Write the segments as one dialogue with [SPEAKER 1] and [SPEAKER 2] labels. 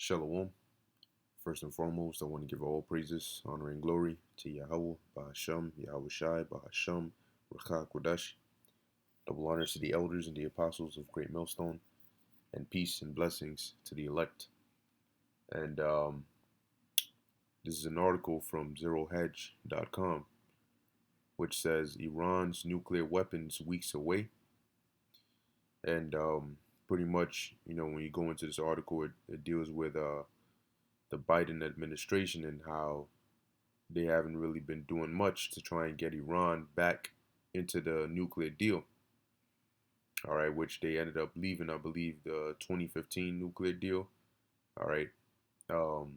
[SPEAKER 1] Shalom. First and foremost, I want to give all praises, honor, and glory to Yahweh, Bahasham, Yahweh Shai, Bahasham, Rakha Kodash. Double honors to the elders and the apostles of Great Millstone, and peace and blessings to the elect. And this is an article from ZeroHedge.com, which says Iran's nuclear weapons weeks away. And pretty much, when you go into this article, it deals with the Biden administration and how they haven't really been doing much to try and get Iran back into the nuclear deal. All right, which they ended up leaving, I believe, the 2015 nuclear deal. All right, um,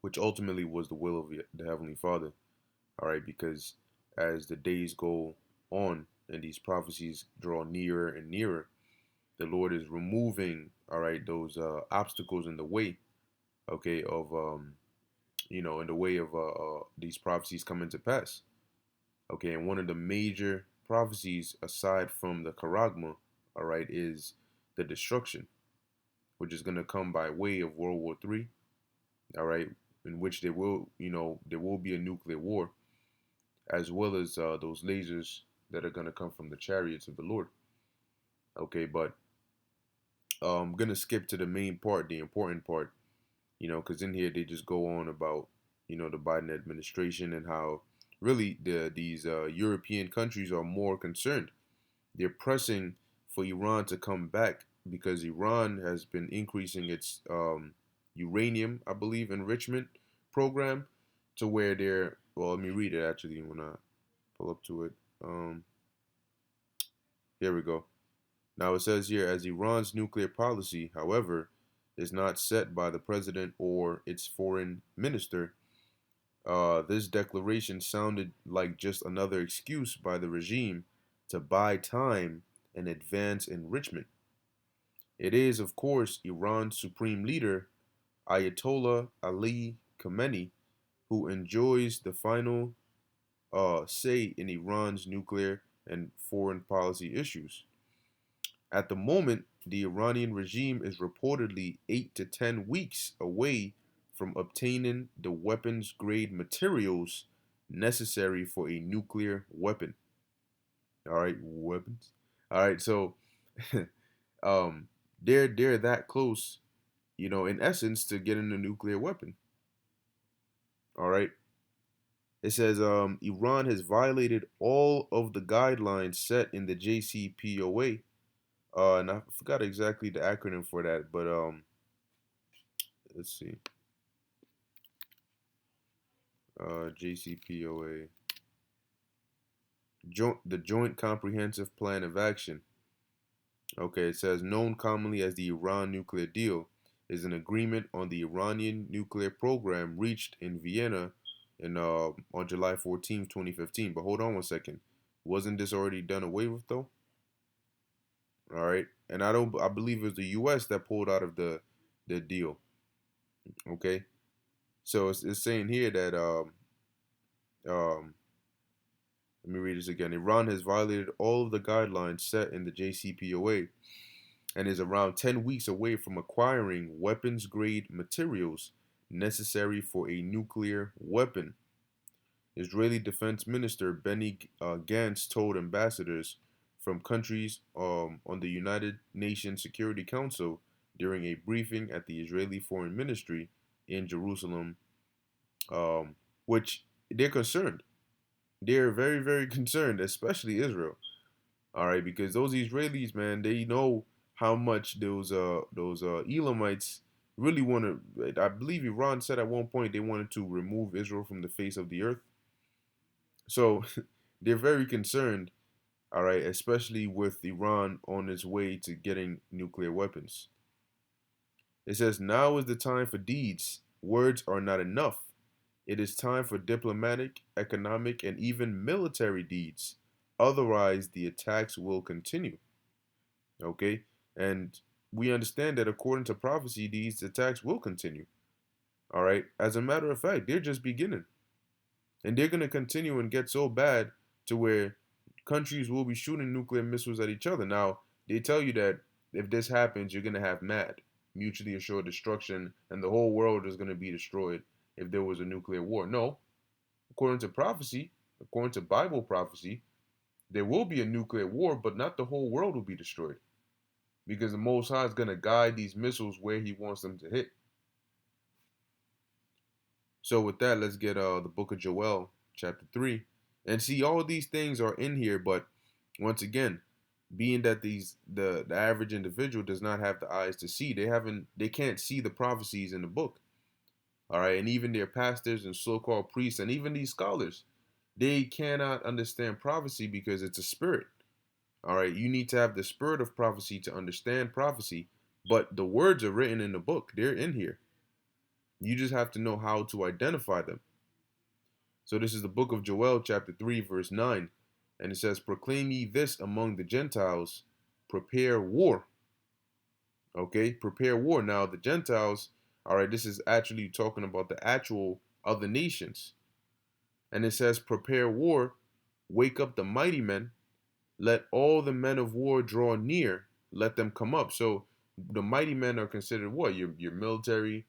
[SPEAKER 1] which ultimately was the will of the Heavenly Father. All right, because as the days go on and these prophecies draw nearer and nearer, the Lord is removing, all right, those obstacles in the way, okay, of in the way of these prophecies coming to pass. Okay, and one of the major prophecies aside from the charagma, all right, is the destruction, which is going to come by way of World War III, all right, in which there will be a nuclear war, as well as those lasers that are going to come from the chariots of the Lord. Okay, but I'm going to skip to the main part, the important part, because in here they just go on about, the Biden administration and how really these European countries are more concerned. They're pressing for Iran to come back because Iran has been increasing its uranium, I believe, enrichment program to where they're, well, let me read it actually when I pull up to it. Um, Here we go. Now it says here, as Iran's nuclear policy, however, is not set by the president or its foreign minister, this declaration sounded like just another excuse by the regime to buy time and advance enrichment. It is, of course, Iran's supreme leader, Ayatollah Ali Khamenei, who enjoys the final say in Iran's nuclear and foreign policy issues. At the moment, the Iranian regime is reportedly 8 to 10 weeks away from obtaining the weapons grade materials necessary for a nuclear weapon. All right, weapons. All right, so um, they're that close, in essence, to getting a nuclear weapon. All right. It says Iran has violated all of the guidelines set in the JCPOA. And I forgot exactly the acronym for that, but let's see. JCPOA, the Joint Comprehensive Plan of Action. Okay, it says known commonly as the Iran nuclear deal is an agreement on the Iranian nuclear program reached in Vienna on July 14th, 2015. But hold on one second. Wasn't this already done away with though? All right. And I believe it was the US that pulled out of the deal. Okay? So it's saying here that um let me read this again. Iran has violated all of the guidelines set in the JCPOA and is around 10 weeks away from acquiring weapons grade materials necessary for a nuclear weapon. Israeli Defense Minister Benny Gantz told ambassadors from countries on the United Nations Security Council during a briefing at the Israeli Foreign Ministry in Jerusalem, um, which they're concerned. They're very, very concerned, especially Israel. All right, because those Israelis, man, they know how much those Elamites really want to. I believe Iran said at one point they wanted to remove Israel from the face of the earth. So they're very concerned. All right, especially with Iran on its way to getting nuclear weapons. It says now is the time for deeds. Words are not enough. It is time for diplomatic, economic, and even military deeds. Otherwise, the attacks will continue. Okay? And we understand that according to prophecy, these attacks will continue. All right? As a matter of fact, they're just beginning. And they're going to continue and get so bad to where countries will be shooting nuclear missiles at each other. Now, they tell you that if this happens, you're going to have MAD. mutually assured destruction and the whole world is going to be destroyed if there was a nuclear war. No, according to prophecy, according to Bible prophecy, there will be a nuclear war, but not the whole world will be destroyed because the Most High is going to guide these missiles where He wants them to hit. So with that, let's get the book of Joel, chapter 3. And see, all these things are in here, but once again, being that the average individual does not have the eyes to see, they can't see the prophecies in the book. All right, and even their pastors and so-called priests and even these scholars, they cannot understand prophecy because it's a spirit. All right, you need to have the spirit of prophecy to understand prophecy, but the words are written in the book. They're in here. You just have to know how to identify them. So this is the book of Joel, chapter 3, verse 9. And it says, proclaim ye this among the Gentiles, prepare war. Okay, prepare war. Now, the Gentiles, all right, this is actually talking about the actual other nations. And it says, prepare war, wake up the mighty men, let all the men of war draw near, let them come up. So the mighty men are considered what? Your military,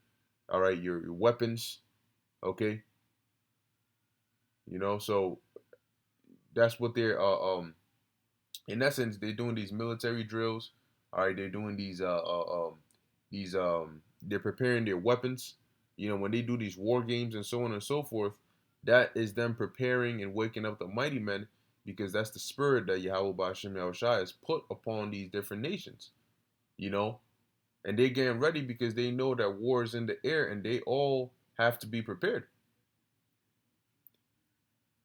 [SPEAKER 1] all right, your weapons, okay? You know, so that's what they're in essence, they're doing these military drills. All right, they're doing they're preparing their weapons. You know, when they do these war games and so on and so forth, that is them preparing and waking up the mighty men because that's the spirit that Yahweh Ba'ashem Yahushua has put upon these different nations. You know, and they're getting ready because they know that war is in the air and they all have to be prepared.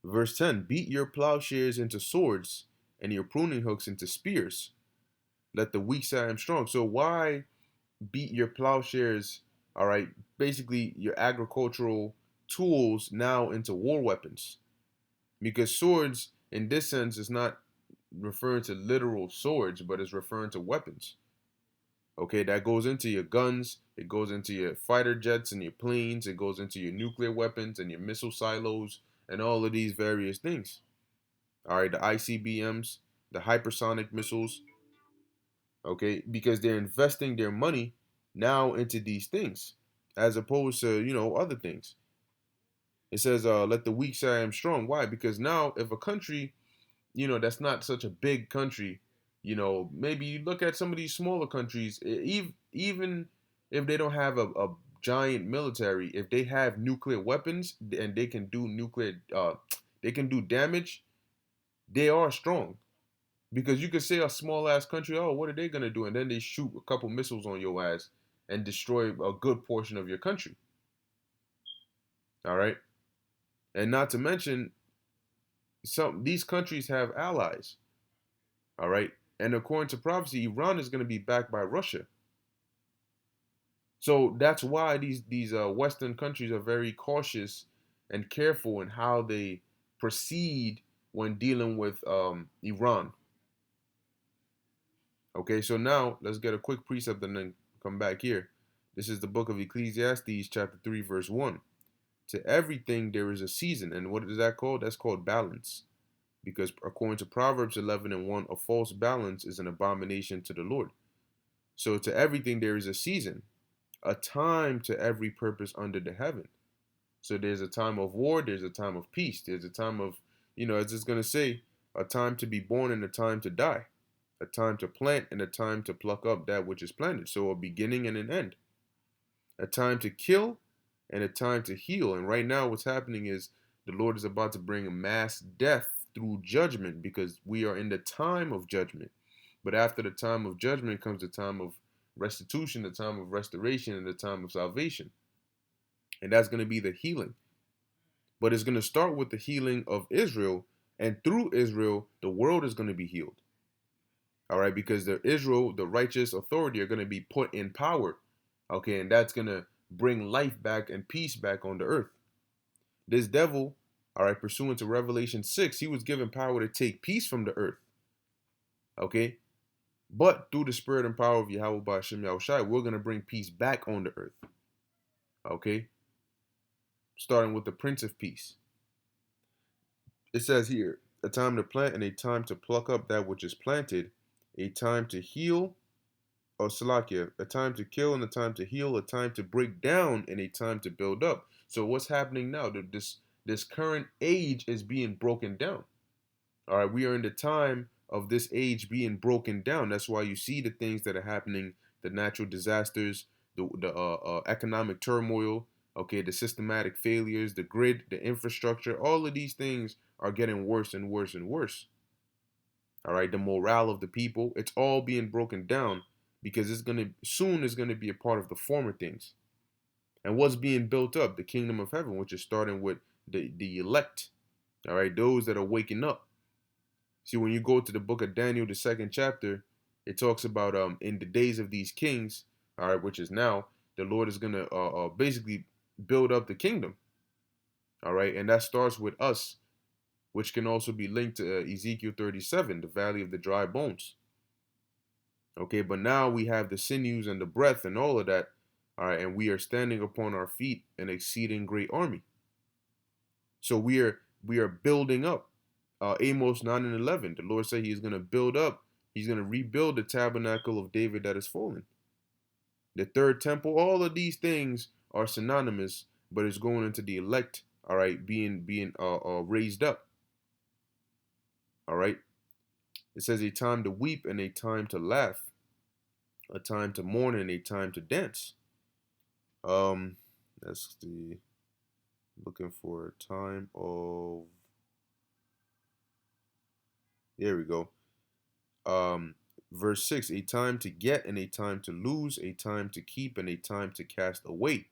[SPEAKER 1] Verse 10, beat your plowshares into swords and your pruning hooks into spears. Let the weak say I am strong. So why beat your plowshares, all right, basically your agricultural tools now into war weapons? Because swords, in this sense, is not referring to literal swords, but it's referring to weapons. Okay, that goes into your guns, it goes into your fighter jets and your planes, it goes into your nuclear weapons and your missile silos and all of these various things. All right, the ICBMs, the hypersonic missiles, okay, because they're investing their money now into these things as opposed to, you know, other things. It says, let the weak say I am strong. Why? Because now if a country, you know, that's not such a big country, you know, maybe you look at some of these smaller countries, even if they don't have a giant military, if they have nuclear weapons and they can do they can do damage, they are strong. Because you could say a small ass country, oh, what are they gonna do? And then they shoot a couple missiles on your ass and destroy a good portion of your country. All right. And not to mention, these countries have allies. All right. And according to prophecy, Iran is going to be backed by Russia. So that's why these Western countries are very cautious and careful in how they proceed when dealing with Iran. Okay, so now let's get a quick precept and then come back here. This is the book of Ecclesiastes, chapter 3, verse 1. To everything there is a season. And what is that called? That's called balance. Because according to Proverbs 11 and 1, a false balance is an abomination to the Lord. So to everything there is a season, a time to every purpose under the heaven. So there's a time of war, there's a time of peace, there's a time of, you know, it's just going to say a time to be born and a time to die, a time to plant and a time to pluck up that which is planted. So a beginning and an end, a time to kill and a time to heal. And right now what's happening is the Lord is about to bring a mass death through judgment because we are in the time of judgment. But after the time of judgment comes the time of restitution, the time of restoration, and the time of salvation. And that's going to be the healing. But it's going to start with the healing of Israel. And through Israel, the world is going to be healed. All right, because the Israel, the righteous authority, are going to be put in power. Okay, and that's going to bring life back and peace back on the earth. This devil, all right, pursuant to Revelation 6, he was given power to take peace from the earth. Okay, but through the spirit and power of Yahweh Ba'ashem Yahushai, we're going to bring peace back on the earth. Okay, starting with the Prince of Peace. It says here, a time to plant and a time to pluck up that which is planted, a time to heal, Salakia, a time to kill and a time to heal, a time to break down and a time to build up. So what's happening now? This current age is being broken down. All right, we are in the time of this age being broken down. That's why you see the things that are happening, the natural disasters, the economic turmoil, okay, the systematic failures, the grid, the infrastructure, all of these things are getting worse and worse and worse. All right, the morale of the people, it's all being broken down because it's gonna be a part of the former things. And what's being built up? The kingdom of heaven, which is starting with the elect. All right, those that are waking up. See, when you go to the book of Daniel, the second chapter, it talks about in the days of these kings, all right, which is now, the Lord is gonna basically build up the kingdom. All right, and that starts with us, which can also be linked to Ezekiel 37, the valley of the dry bones. Okay, but now we have the sinews and the breath and all of that. All right, and we are standing upon our feet, an exceeding great army. So we are building up. Amos 9 and 11. The Lord said He is going to build up. He's going to rebuild the tabernacle of David that is fallen. The third temple. All of these things are synonymous, but it's going into the elect. All right, being raised up. All right. It says a time to weep and a time to laugh, a time to mourn and a time to dance. That's the looking for a time of. There we go. Um, verse 6, a time to get and a time to lose, a time to keep and a time to cast away,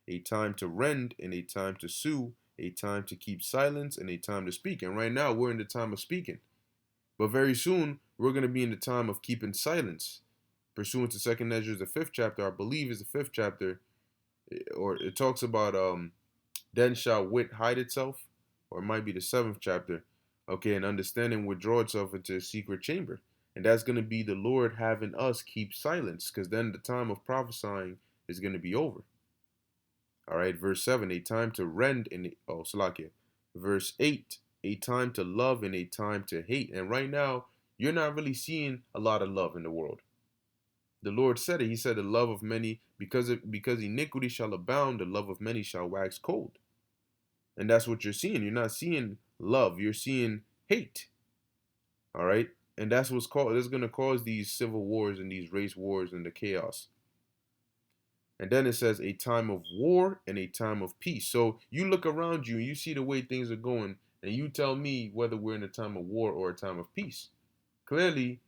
[SPEAKER 1] a time to rend and a time to sue, a time to keep silence and a time to speak. And right now we're in the time of speaking. But very soon we're going to be in the time of keeping silence. Pursuant to 2nd Ezra, the 5th chapter, I believe is the 5th chapter, or it talks about then shall wit hide itself, or it might be the 7th chapter. Okay, and understanding withdraw itself into a secret chamber. And that's going to be the Lord having us keep silence, because then the time of prophesying is going to be over. All right, verse 7, a time to rend in the, oh, Salakia. Verse 8, a time to love and a time to hate. And right now, you're not really seeing a lot of love in the world. The Lord said it. He said, the love of many, because iniquity shall abound, the love of many shall wax cold. And that's what you're seeing. You're not seeing love. You're seeing hate. All right. And that's going to cause these civil wars and these race wars and the chaos. And then it says a time of war and a time of peace. So you look around you and you see the way things are going, and you tell me whether we're in a time of war or a time of peace. Clearly,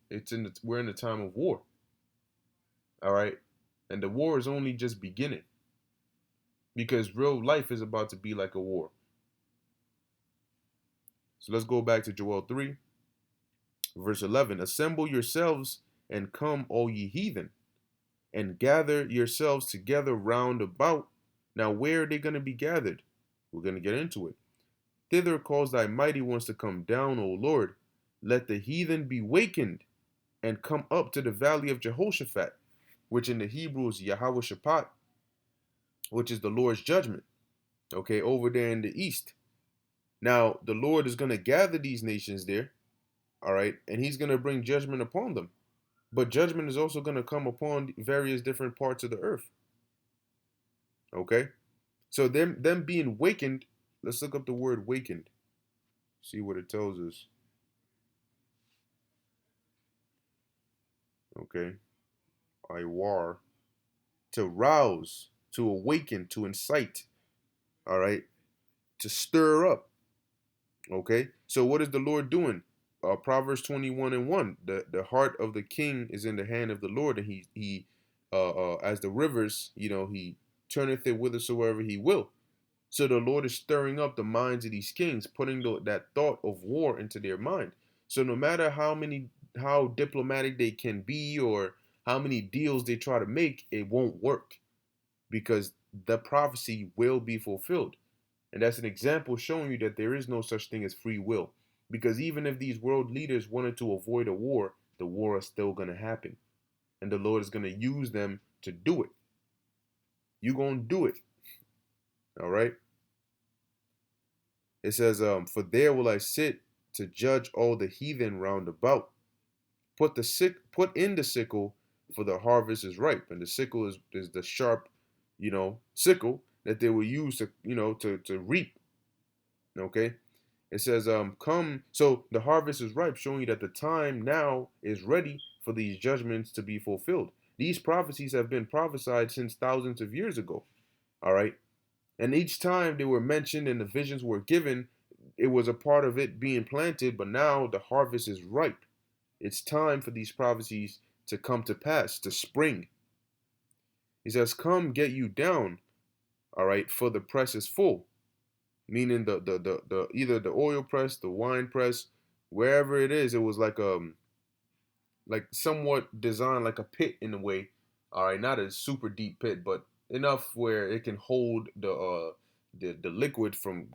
[SPEAKER 1] we're in a time of war. All right. And the war is only just beginning, because real life is about to be like a war. So let's go back to Joel 3, verse 11. Assemble yourselves and come, all ye heathen, and gather yourselves together round about. Now, where are they going to be gathered? We're going to get into it. Thither cause thy mighty ones to come down, O Lord. Let the heathen be wakened and come up to the valley of Jehoshaphat, which in the Hebrew is Yahweh Shaphat, which is the Lord's judgment. Okay, over there in the east. Now, the Lord is going to gather these nations there, all right, and He's going to bring judgment upon them. But judgment is also going to come upon various different parts of the earth. Okay, so them being wakened. Let's look up the word wakened. See what it tells us. Okay, Iwar, to rouse, to awaken, to incite. All right, to stir up. Okay, so what is the Lord doing? Proverbs 21 and 1. The heart of the king is in the hand of the Lord, and he as the rivers, he turneth it whithersoever he will. So the Lord is stirring up the minds of these kings, putting that thought of war into their mind. So no matter how diplomatic they can be, or how many deals they try to make, it won't work, because the prophecy will be fulfilled. And that's an example showing you that there is no such thing as free will. Because even if these world leaders wanted to avoid a war, the war is still going to happen. And the Lord is going to use them to do it. You're going to do it. All right. It says, for there will I sit to judge all the heathen round about. Put in the sickle for the harvest is ripe, and the sickle is the sharp, sickle that they will use to, to reap. Okay. It says, come, so the harvest is ripe, showing you that the time now is ready for these judgments to be fulfilled. These prophecies have been prophesied since thousands of years ago. All right. And each time they were mentioned and the visions were given, it was a part of it being planted, but now the harvest is ripe. It's time for these prophecies to come to pass, to spring. He says, come get you down, all right, for the press is full. Meaning the either the oil press, the wine press, wherever it is, it was like somewhat designed like a pit in a way. All right, not a super deep pit, but enough where it can hold the liquid from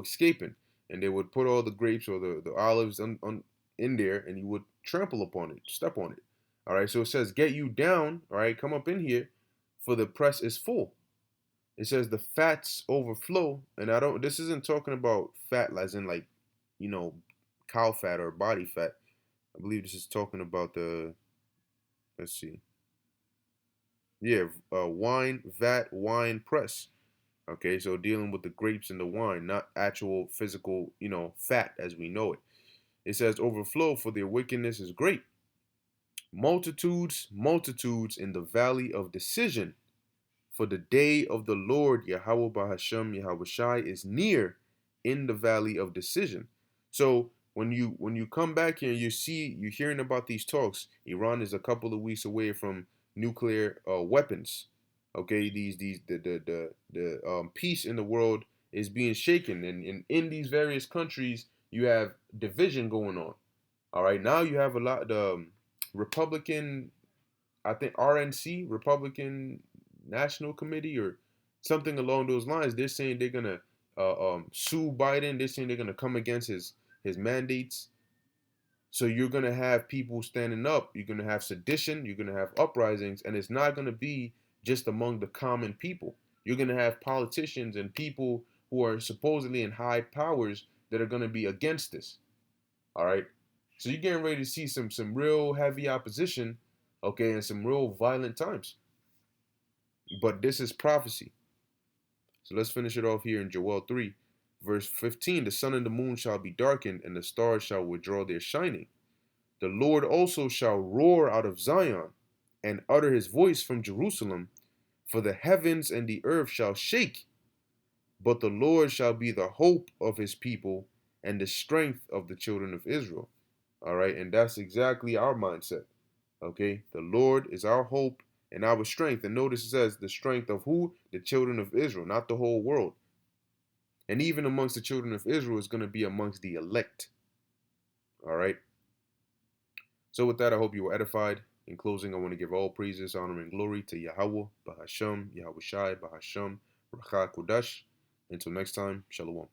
[SPEAKER 1] escaping. And they would put all the grapes or the olives in there, and you would trample upon it, step on it. All right, so it says, "Get you down." All right, come up in here, for the press is full. It says the fats overflow, and I don't. This isn't talking about fat, as in like, you know, cow fat or body fat. I believe this is talking about the. Let's see. Yeah, wine press. Okay, so dealing with the grapes and the wine, not actual physical, fat as we know it. It says overflow, for their wickedness is great. Multitudes, multitudes in the valley of decision. For the day of the Lord Yahweh Bahasham Yahweh Shai is near in the valley of decision. So when you come back here and you're hearing about these talks, Iran is a couple of weeks away from nuclear weapons. Okay, the peace in the world is being shaken, and in these various countries you have division going on. All right, now you have a lot the Republican, I think RNC, Republican National Committee or something along those lines. They're saying they're gonna sue Biden. They're saying they're gonna come against his mandates. So you're gonna have people standing up. You're gonna have sedition. You're gonna have uprisings, and it's not gonna be just among the common people. You're gonna have politicians and people who are supposedly in high powers that are gonna be against this. All right. So you're getting ready to see some real heavy opposition, okay, and some real violent times. But this is prophecy. So let's finish it off here in Joel 3, verse 15. The sun and the moon shall be darkened, and the stars shall withdraw their shining. The Lord also shall roar out of Zion, and utter his voice from Jerusalem, for the heavens and the earth shall shake. But the Lord shall be the hope of his people and the strength of the children of Israel. All right, and that's exactly our mindset. Okay, the Lord is our hope and our strength. And notice it says the strength of who? The children of Israel, not the whole world. And even amongst the children of Israel is going to be amongst the elect. All right. So with that, I hope you were edified. In closing, I want to give all praises, honor, and glory to Yahweh, Bahasham, Yahweh Shai, Bahasham, Racha Kodash. Until next time, Shalom.